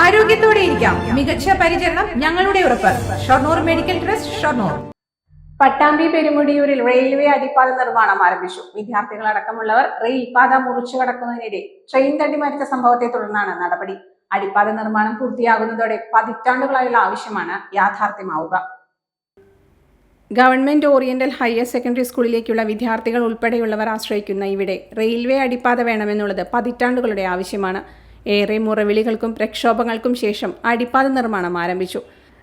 ആരോഗ്യത്തോടെ ഇരിക്കാം. മികച്ച പരിചരണം ഞങ്ങളുടെ ഉറപ്പ്. Shoranur medical trust, Shoranur. പട്ടാമ്പി പെരുമുടിയൂരിൽ റെയിൽവേ അടിപ്പാത നിർമ്മാണം ആരംഭിച്ചു. വിദ്യാർത്ഥികളടക്കമുള്ളവർ റെയിൽപാത മുറിച്ചു കടക്കുന്നതിനിടെ ട്രെയിൻ തട്ടി മരിച്ച സംഭവത്തെ തുടർന്നാണ് നടപടി. അടിപ്പാത നിർമ്മാണം പൂർത്തിയാകുന്നതോടെ പതിറ്റാണ്ടുകളായുള്ള ആവശ്യമാണ് യാഥാർത്ഥ്യമാവുക. ഗവൺമെന്റ് ഓറിയന്റൽ ഹയർ സെക്കൻഡറി സ്കൂളിലേക്കുള്ള വിദ്യാർത്ഥികൾ ഉൾപ്പെടെയുള്ളവർ ആശ്രയിക്കുന്ന ഇവിടെ റെയിൽവേ അടിപ്പാത വേണമെന്നുള്ളത് പതിറ്റാണ്ടുകളുടെ ആവശ്യമാണ്. ഏറെ മുറവിളികൾക്കും പ്രക്ഷോഭങ്ങൾക്കും ശേഷം അടിപ്പാത നിർമ്മാണം ആരംഭിച്ചു.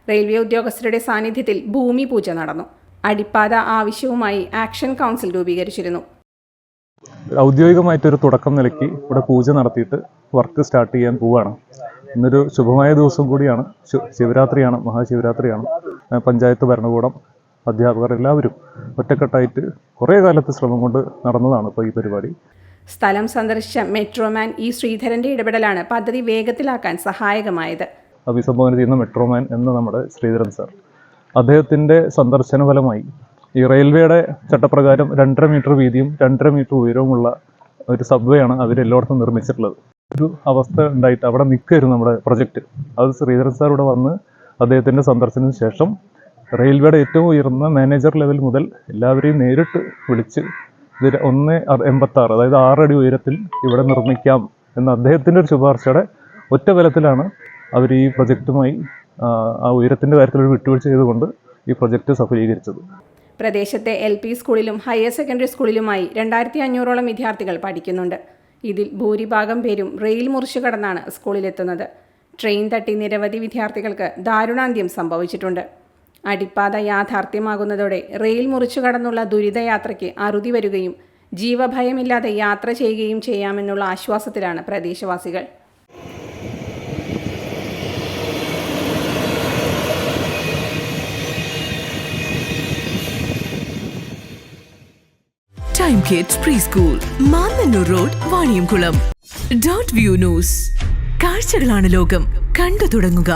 റെയിൽവേ ഉദ്യോഗസ്ഥരുടെ സാന്നിധ്യത്തിൽ ഭൂമി പൂജ നടന്നു. അടിപ്പാത ആവശ്യവുമായി ആക്ഷൻ കൗൺസിൽ രൂപീകരിച്ചിരുന്നു. ഔദ്യോഗികമായിട്ടൊരു തുടക്കം നിലയ്ക്ക് ഇവിടെ പൂജ നടത്തിയിട്ട് വർക്ക് സ്റ്റാർട്ട് ചെയ്യാൻ പോവുകയാണ്. ഇന്നൊരു ശുഭമായ ദിവസം കൂടിയാണ്. ശിവരാത്രിയാണ്, മഹാശിവരാത്രിയാണ്. പഞ്ചായത്ത് ഭരണകൂടം, അധ്യാപകർ എല്ലാവരും ഒറ്റക്കെട്ടായിട്ട് കുറേ കാലത്തെ ശ്രമം കൊണ്ട് നടന്നതാണ് ഇപ്പോൾ ഈ പരിപാടി. സ്ഥലം സന്ദർശിച്ച മെട്രോമാൻ ഇ ശ്രീധരന്റെ ഇടപെടലാണ് പദ്ധതി വേഗത്തിലാക്കാൻ സഹായകമായത്. അഭിസംബോധന ചെയ്യുന്ന മെട്രോമാൻ എന്ന നമ്മുടെ ശ്രീധരൻ സാർ, അദ്ദേഹത്തിൻ്റെ സന്ദർശന ഫലമായി ഈ റെയിൽവേയുടെ ചട്ടപ്രകാരം 2.5 മീറ്റർ വീതിയും 2.5 മീറ്റർ ഉയരവുമുള്ള ഒരു സബ്വേ ആണ് അവരെല്ലായിടത്തും നിർമ്മിച്ചിട്ടുള്ളത്. ഒരു അവസ്ഥ ഉണ്ടായിട്ട് അവിടെ നിൽക്കുകയായിരുന്നു നമ്മുടെ പ്രൊജക്റ്റ്. അത് ശ്രീധരൻ സാർ ഇവിടെ വന്ന് അദ്ദേഹത്തിൻ്റെ സന്ദർശനത്തിന് ശേഷം റെയിൽവേയുടെ ഏറ്റവും ഉയർന്ന മാനേജർ ലെവൽ മുതൽ എല്ലാവരെയും നേരിട്ട് വിളിച്ച് ഇത് 1.86, അതായത് 6 അടി ഉയരത്തിൽ ഇവിടെ നിർമ്മിക്കാം എന്ന അദ്ദേഹത്തിൻ്റെ ഒരു ശുപാർശയുടെ ഒറ്റ ബലത്തിലാണ് അവർ ഈ പ്രൊജക്റ്റുമായി ആ ഉയരത്തിൻ്റെ കാര്യത്തിലൊരു വിട്ടുവീഴ്ച ചെയ്തുകൊണ്ട് ഈ പ്രൊജക്റ്റ് സഫലീകരിച്ചത്. പ്രദേശത്തെ LP സ്കൂളിലും ഹയർ സെക്കൻഡറി സ്കൂളിലുമായി 2500ഓളം വിദ്യാർത്ഥികൾ പഠിക്കുന്നുണ്ട്. ഇതിൽ ഭൂരിഭാഗം പേരും റെയിൽ മുറിച്ചു കടന്നാണ് സ്കൂളിലെത്തുന്നത്. ട്രെയിൻ തട്ടി നിരവധി വിദ്യാർത്ഥികൾക്ക് ദാരുണാന്ത്യം സംഭവിച്ചിട്ടുണ്ട്. അടിപ്പാത യാഥാർത്ഥ്യമാകുന്നതോടെ റെയിൽ മുറിച്ചു കടന്നുള്ള ദുരിതയാത്രയ്ക്ക് അറുതി വരികയും ജീവഭയമില്ലാതെ യാത്ര ചെയ്യുകയും ചെയ്യാമെന്നുള്ള ആശ്വാസത്തിലാണ് പ്രദേശവാസികൾ. Time kids pre school, Mannannur road, Vaniyamkulam. Dot view news. കാഴ്ചകളാണ് ലോകം, കണ്ടു തുടങ്ങുക.